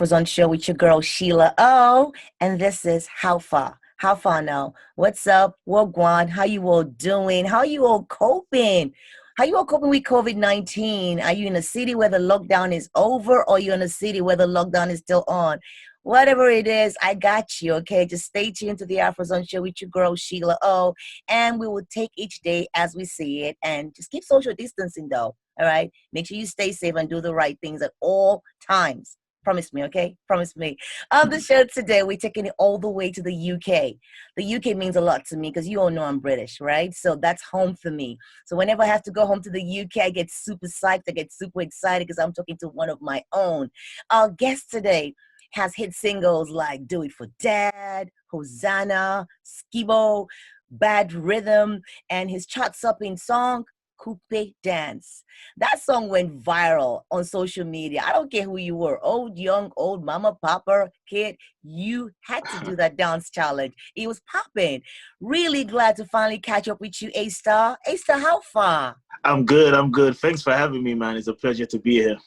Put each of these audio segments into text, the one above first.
AfroZons show with your girl SheilaO, and this is How Far. How far now? What's up? What going? How you all doing? How you all coping? How you all coping with COVID-19? Are you in a city where the lockdown is over, or you in a city where the lockdown is still on? Whatever it is, I got you. Okay, just stay tuned to the AfroZons show with your girl SheilaO, and we will take each day as we see it, and just keep social distancing though. All right, make sure you stay safe and do the right things at all times. Promise me, okay? Promise me. On the show today, we're taking it all the way to the UK. The UK means a lot to me because you all know I'm British, right? So that's home for me. So whenever I have to go home to the UK, I get super psyched. I get super excited because I'm talking to one of my own. Our guest today has hit singles like Do It For Dad, Hosanna, Skibo, Bad Rhythm, and his chart-topping song, Coupe Dance. That song went viral on social media. I don't care who you were, old, young, old, mama, papa, kid, you had to do that dance challenge. It was popping. Really glad to finally catch up with you, A-Star. A-Star, how far? I'm good. I'm good. Thanks for having me, man. It's a pleasure to be here.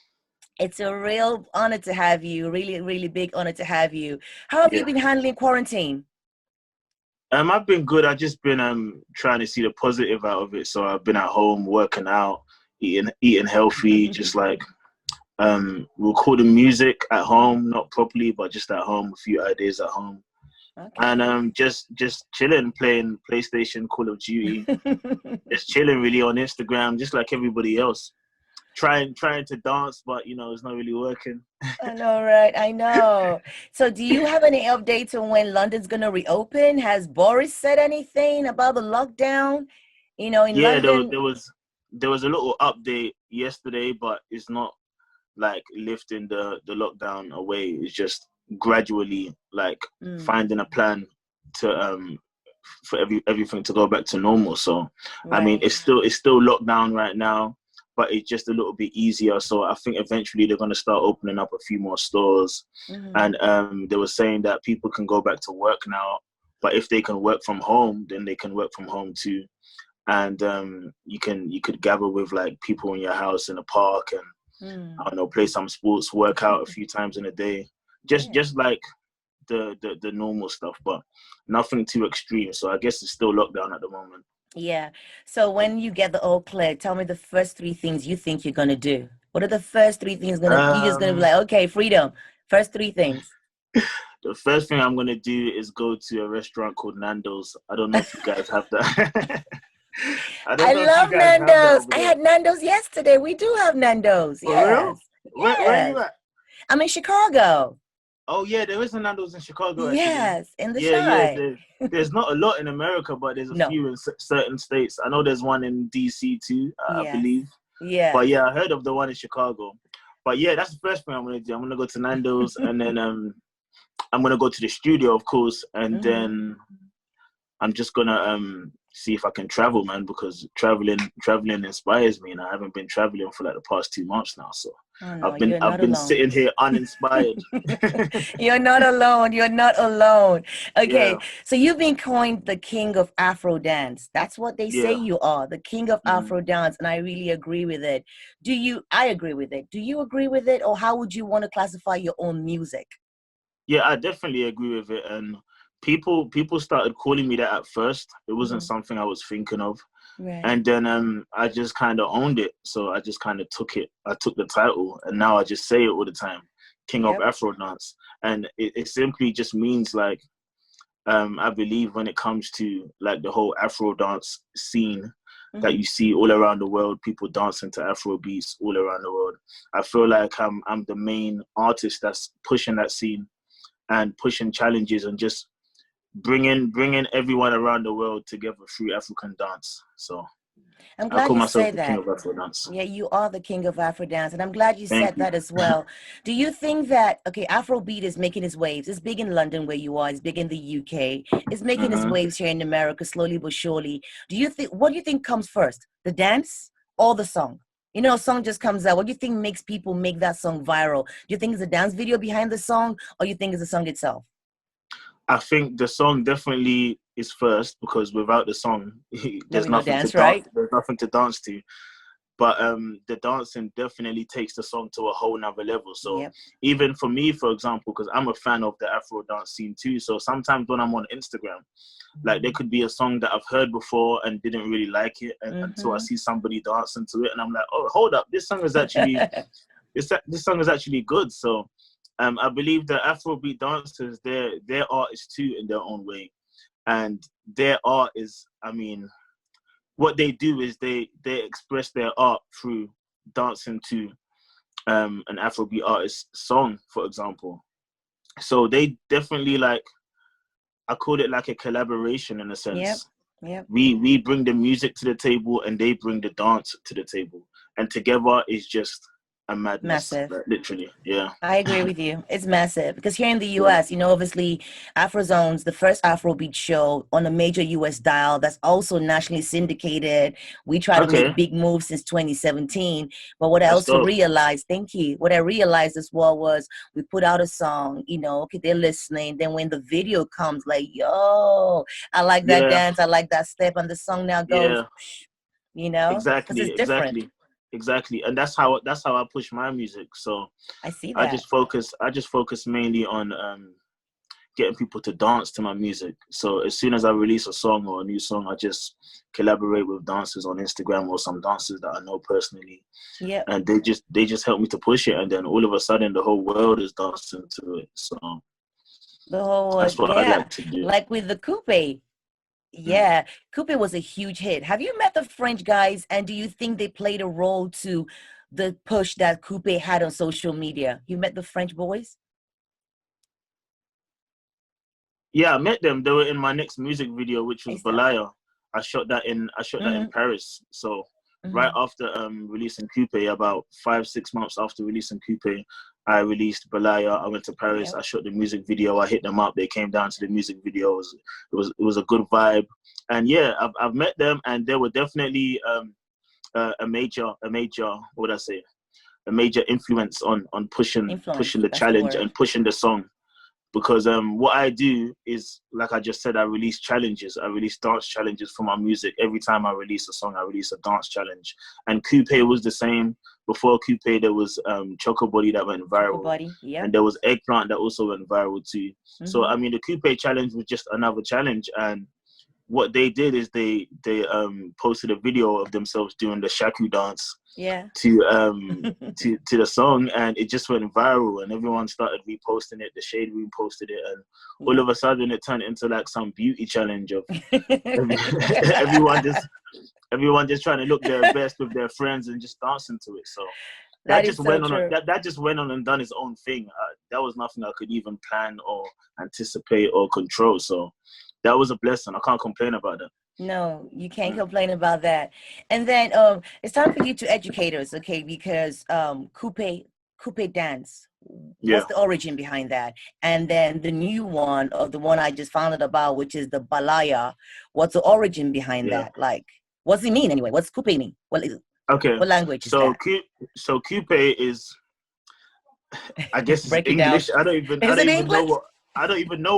It's a real honor to have you. Really, really big honor to have you. How have you been handling quarantine? I've been good. I've just been trying to see the positive out of it. So I've been at home working out, eating healthy, just like recording music at home, not properly, but just at home, a few ideas at home. Okay. And just chilling, playing PlayStation, Call of Duty, just chilling really on Instagram, just like everybody else. Trying to dance, but you know it's not really working. I know, right? I know. So do you have any updates on when London's gonna reopen? Has Boris said anything about the lockdown? You know, in London. There was a little update yesterday, but it's not like lifting the lockdown away. It's just gradually like finding a plan to for everything to go back to normal. So right. I mean it's still locked down right now, but it's just a little bit easier. So I think eventually they're going to start opening up a few more stores. And they were saying that people can go back to work now, but if they can work from home, then they can work from home too. And you could gather with like people in your house in the park and I don't know, play some sports, work out a few times in a day. Just like the normal stuff, but nothing too extreme. So I guess it's still locked down at the moment. Yeah. So when you get the all clear, tell me the first 3 things you think you're gonna do. What are the first 3 things you're just gonna be like, okay, freedom. First 3 things. The first thing I'm gonna do is go to a restaurant called Nando's. I don't know if you guys have that. I love Nando's. I had Nando's yesterday. We do have Nando's. For real? Where are you at? I'm in Chicago. Oh yeah, there is a Nando's in Chicago. Actually. Yes, in the Chi. Yeah. There's not a lot in America, but there's a few in certain states. I know there's one in DC too, I believe. Yeah. But yeah, I heard of the one in Chicago. But yeah, that's the first thing I'm gonna do. I'm gonna go to Nando's, and then I'm gonna go to the studio, of course, and then I'm just gonna see if I can travel, man, because traveling inspires me, and I haven't been traveling for like the past 2 months now. So I've been sitting here uninspired. You're not alone. You're not alone. Okay, so you've been coined the king of Afro dance. That's what they say you are, the king of Afro dance, and I really agree with it. I agree with it. Do you agree with it, or how would you want to classify your own music? Yeah, I definitely agree with it, and people started calling me that at first. It wasn't something I was thinking of. Right. And then I just kind of owned it. So I just kind of took it. I took the title, and now I just say it all the time, King of Afro Dance. And it simply just means like, I believe when it comes to like the whole Afro dance scene that you see all around the world, people dancing to Afro beats all around the world. I feel like I'm the main artist that's pushing that scene and pushing challenges and just bringing everyone around the world together through African dance. So I'm I glad call you myself say the king that. of Afro dance. Yeah, you are the king of Afro dance, and I'm glad you Thank said you. that as well. Do you think that Afrobeat is making its waves? It's big in London where you are. It's big in the UK. It's making its Hmm. waves here in America slowly but surely. Do you think? What do you think comes first, the dance or the song? You know, a song just comes out. What do you think makes people make that song viral? Do you think it's a dance video behind the song, or you think it's the song itself? I think the song definitely is first because without the song, There there's we no nothing to dance, dance. right? There's nothing to dance to. But the dancing definitely takes the song to a whole nother level. So Yep. even for me, for example, because I'm a fan of the Afro dance scene too. So sometimes when I'm on Instagram, like there could be a song that I've heard before and didn't really like it, and until I Mm-hmm. see somebody dancing to it, and I'm like, oh, hold up, this song is actually this song is actually good. So I believe that Afrobeat dancers, they're artists too in their own way, and their art is, I mean, what they do is they express their art through dancing to an Afrobeat artist song, for example. So they definitely like, I call it like a collaboration in a Yep. sense. Yep. We bring the music to the table and they bring the dance to the table, and together is just a madness, Massive. like, literally. Yeah. I agree with you. It's massive because here in the Yeah. US, obviously AfroZons, the first Afrobeat show on a major US dial that's also nationally syndicated. We try to make Okay, big moves since 2017. But what I that's also dope. realized, thank you, what I realized as well was we put out a song, okay, they're listening. Then when the video comes, like, yo, I like that Yeah, dance, I like that step, and the song now goes, yeah. because it's Exactly, different. exactly, exactly. And that's how I push my music. So I see that. I just focus mainly on getting people to dance to my music. So as soon as I release a song or a new song, I just collaborate with dancers on Instagram or some dancers that I know personally, Yep. and they just help me to push it, and then all of a sudden the whole world is dancing to it. So The whole, that's what I yeah, like to do. like with the coupe. Mm. Yeah, coupe was a huge hit. Have you met the French guys, and do you think they played a role to the push that coupe had on social media? You met the French boys? Yeah, I met them. They were in my next music video, which was Hey, stuff. Balaya. I shot that in Mm-hmm, Paris. So right mm-hmm. after releasing Coupe, about 5 6 months after releasing Coupe, I released Balaya. I went to Paris. Yep. I shot the music video. I hit them up. They came down to the music video. It was a good vibe. And yeah, I've met them, and they were definitely a major, what would I say, a major influence on Influence. pushing the That's the challenge word. and pushing the song, because what I do is, like I just said, I release challenges. I release dance challenges for my music. Every time I release a song, I release a dance challenge. And Coupe was the same. Before Coupe, there was Choco Body that went Choco viral, body. and Yep. there was Eggplant that also went viral too. So Mm-hmm. I mean, the Coupe challenge was just another challenge, and what they did is they posted a video of themselves doing the shaku dance Yeah. to to the song, and it just went viral, and everyone started reposting it. The Shade Room posted it, and all Yep. of a sudden it turned into like some beauty challenge of every, everyone just everyone just trying to look their best with their friends and just dancing to it. So That is so true. that just went on and done its own thing. That was nothing I could even plan or anticipate or control. So that was a blessing. I can't complain about that. No, you can't Mm. complain about that. And then it's time for you to educate us, okay? Because coupe dance, what's Yeah, the origin behind that? And then the new one, or the one I just found out about, which is the balaya, what's the origin behind yeah. that? Like, what's it mean anyway? What's coupe mean? Okay. What language is So that? so coupe is, I guess, it's Break it down. English. I Is don't it even know English?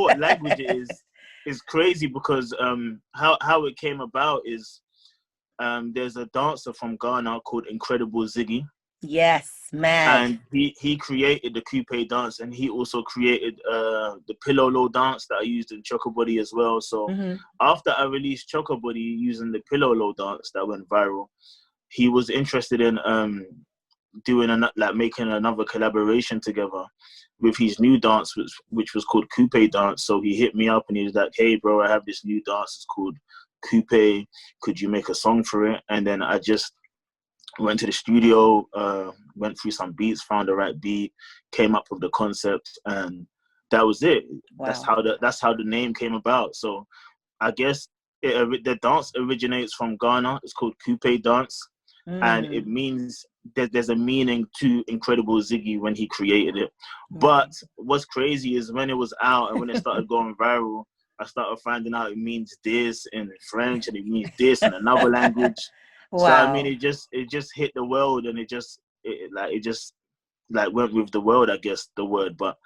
what language it is. It's crazy because how it came about is there's a dancer from Ghana called Incredible Ziggy, Yes, mad. and he created the coupe dance, and he also created the pillow low dance that I used in Choco Body as well. So Mm-hmm. after I released Choco Body using the pillow low dance that went viral, he was interested in doing like making another collaboration together with his new dance, which was called Coupe Dance. So he hit me up and he was like, "Hey, bro, I have this new dance. It's called Coupe. Could you make a song for it?" And then I just went to the studio, went through some beats, found the right beat, came up with the concept, and that was it. Wow. That's how the name came about. So I guess The dance originates from Ghana. It's called Coupe dance, and it means that there's a meaning to Incredible Ziggy when he created it. But what's crazy is when it was out and when it started going viral, I started finding out it means this in French and it means this in another language. Wow. So I mean, it just hit the world, and it just went with the world, I guess, the word. But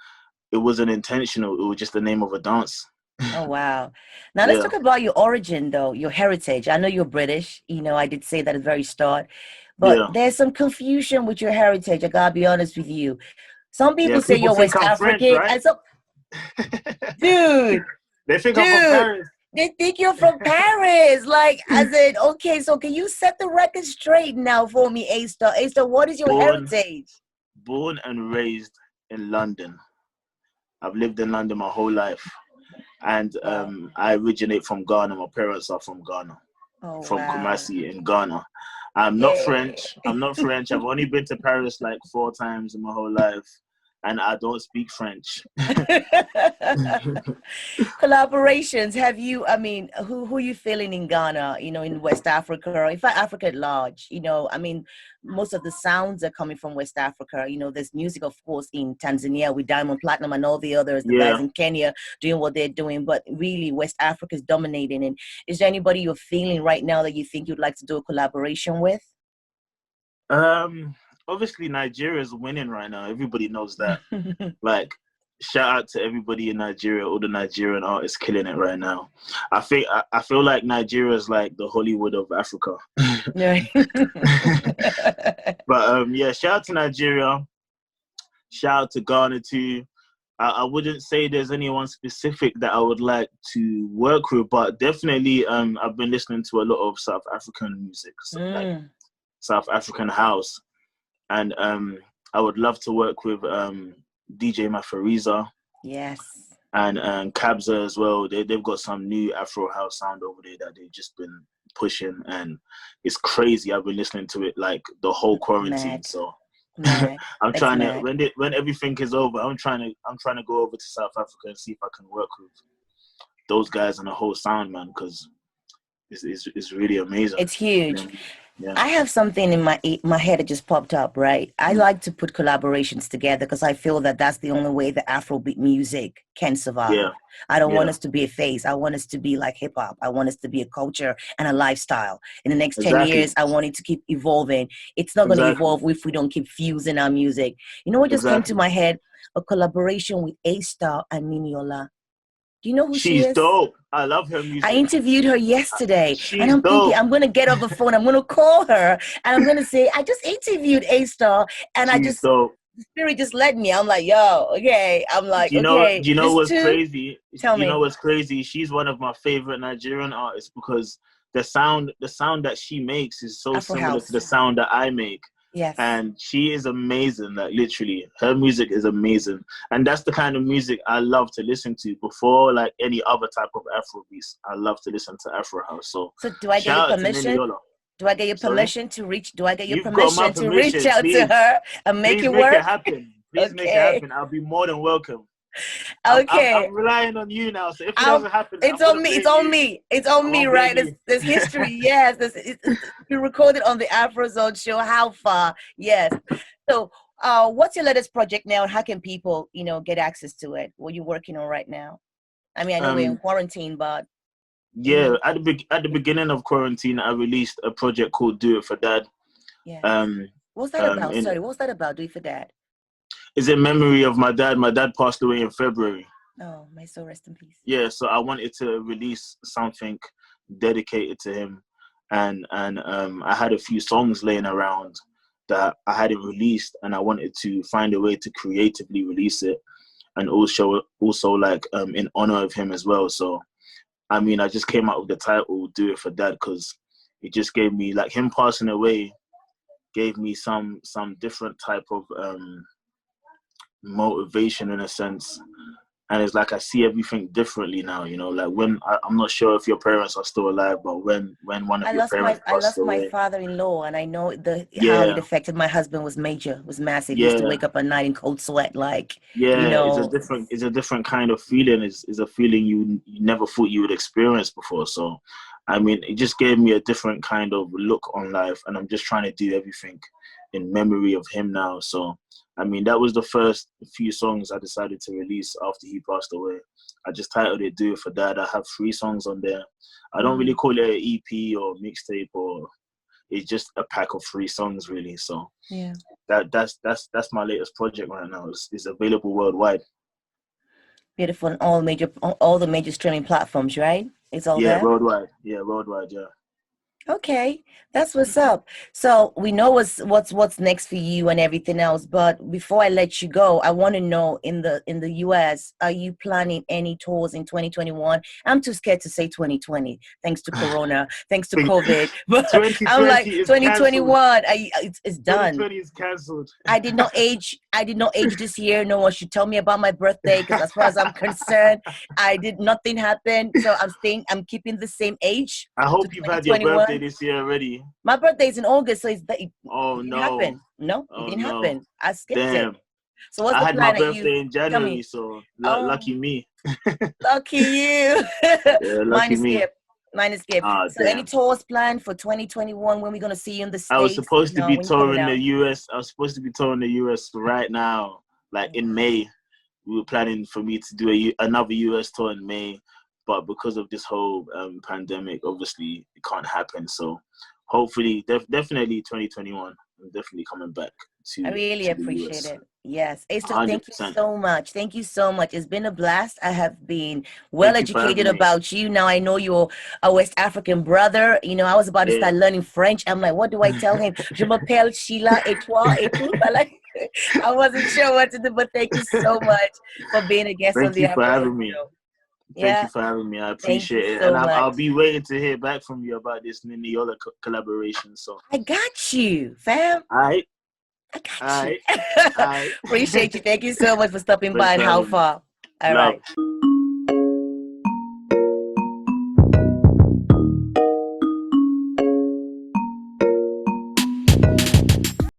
it wasn't intentional. It was just the name of a dance. Oh, wow. Now let's talk about your origin, though, your heritage. I know you're British. I did say that at the very start, but there's some confusion with your heritage. I gotta be honest with you. Some people say people you're think West I'm French, African, right? and some dude, they think I'm from Paris. They think you're from Paris. Like, I said, okay, so can you set the record straight now for me, A-Star? A-Star, what is your heritage? Born and raised in London. I've lived in London my whole life. And I originate from Ghana. My parents are from Ghana, from Kumasi in Ghana. I'm not French. I've only been to Paris like 4 times in my whole life, and I don't speak French. Collaborations. Have you, who are you feeling in Ghana, in West Africa, or in fact, Africa at large? Most of the sounds are coming from West Africa. There's music, of course, in Tanzania with Diamond Platinum and all the others, the guys in Kenya doing what they're doing, but really West Africa is dominating. And is there anybody you're feeling right now that you think you'd like to do a collaboration with? Obviously Nigeria is winning right now. Everybody knows that. Like, shout out to everybody in Nigeria, all the Nigerian artists killing it right now. I feel like Nigeria is like the Hollywood of Africa. But shout out to Nigeria. Shout out to Ghana too. I wouldn't say there's anyone specific that I would like to work with, but definitely I've been listening to a lot of South African music, like South African house. And I would love to work with DJ Mafariza. Yes. And Kabza as well. They've got some new Afro house sound over there that they've just been pushing, and it's crazy. I've been listening to it like the whole quarantine. Mad. So Mad. I'm trying to when everything is over, I'm trying to go over to South Africa and see if I can work with those guys and the whole sound, man, because it's really amazing. It's huge. Yeah. I have something in my head that just popped up, right? I like to put collaborations together because I feel that that's the only way the Afrobeat music can survive. Yeah. I don't want us to be a phase. I want us to be like hip hop. I want us to be a culture and a lifestyle. In the next 10 years, I want it to keep evolving. It's not going to evolve if we don't keep fusing our music. You know what just came to my head? A collaboration with A-Star and Niniola. Do you know who she is? She's dope. I love her music. I interviewed her yesterday, and I'm thinking I'm going to get off the phone. I'm going to call her, and I'm going to say, I just interviewed A-Star, and she's dope. The spirit just led me. I'm like, yo, okay. I'm like, do you know what's crazy? Tell me. You know what's crazy? She's one of my favorite Nigerian artists because the sound that she makes is so Afro similar house. to the sound that I make. Yes. And she is amazing, like literally. Her music is amazing. And that's the kind of music I love to listen to before like any other type of Afrobeats. I love to listen to Afro House. So do I get your permission? Do I get your permission to reach? Do I get your permission to reach out to her and make it work? Make it happen. Please make it happen. I'll be more than welcome. Okay. I'm relying on you now. So if it doesn't happen, it's on me. It's on me, right? There's history. Yes. You recorded on the AfroZons show. How far? Yes. So, what's your latest project now, and how can people, get access to it? What are you working on right now? I mean, I know we're in quarantine, but yeah, at the beginning of quarantine, I released a project called "Do It for Dad." Yeah. What's that about? Sorry, what's that about? Do It for Dad. It's in memory of my dad. My dad passed away in February. Oh, may soul rest in peace. Yeah, so I wanted to release something dedicated to him, and I had a few songs laying around that I hadn't released, and I wanted to find a way to creatively release it, and also like in honor of him as well. So, I mean, I just came out with the title "Do It for Dad" because it just gave me, like, him passing away gave me some different type of motivation in a sense, and it's like I see everything differently now. You know, like when I'm not sure if your parents are still alive, but when one of your parents I passed lost my away, father-in-law, and I know how it yeah, affected my husband was major, was massive. He used to yeah, wake up at night in cold sweat, like, you yeah, know. it's a different kind of feeling. It's a feeling you never thought you would experience before. So, I mean, it just gave me a different kind of look on life, and I'm just trying to do everything in memory of him now. So, I mean, that was the first few songs I decided to release after he passed away. I just titled it "Do It for Dad." I have 3 songs on there. I don't really call it an EP or mixtape, or it's just a pack of 3 songs, really. So Yeah. that's my latest project right now. It's available worldwide. Beautiful on all the major streaming platforms, right? It's all Yeah, there. worldwide. Yeah, worldwide. Yeah. Okay, that's what's up. So we know what's next for you and everything else. But before I let you go, I want to know in the US, are you planning any tours in 2021? I'm too scared to say 2020, thanks to Corona, thanks to COVID. But I'm like 2020 is cancelled. 2021. It's done. 2020 is cancelled. I did not age. I did not age this year. No one should tell me about my birthday because, as far as I'm concerned, I did nothing happen. So I'm keeping the same age I to hope you've had your birthday 2021. this year already. My birthday's in August, so it Oh didn't no. happen. No, it Oh didn't no. happen. I skipped it. Damn. So what's I the had my plan? That you birthday in tell January, me? so Oh, lucky me. lucky you. Yeah, Mine lucky is me. skipped. Mine is skipped. Ah, So any damn. tours planned for 2021? When we gonna see you in the I was States? supposed to be When you coming touring the out? US. I was supposed to be touring the US right now, like in May. We were planning for me to do another US tour in May, but because of this whole pandemic, obviously it can't happen. So hopefully, definitely 2021, I'm definitely coming back I really to the appreciate US. it. Yes. Ace, thank you 100%. so much. Thank you so much. It's been a blast. I have been well Thank you for educated having me. about you. Now I know you're a West African brother. I was about to Yeah. start learning French. I'm like, what do I tell him? Je m'appelle Sheila et toi et tout. I wasn't sure what to do, but thank you so much for being a guest on Thank the you for AfroZone having me. show. Thank you Yeah. for having me. I Thank you appreciate it, and so much. I'll be waiting to hear back from you about this Niniola collaboration. So, I got you, fam. all right, I got all you. right, all right. Appreciate you. Thank you so much for stopping by Thanks and for how having me. far. All Love. right.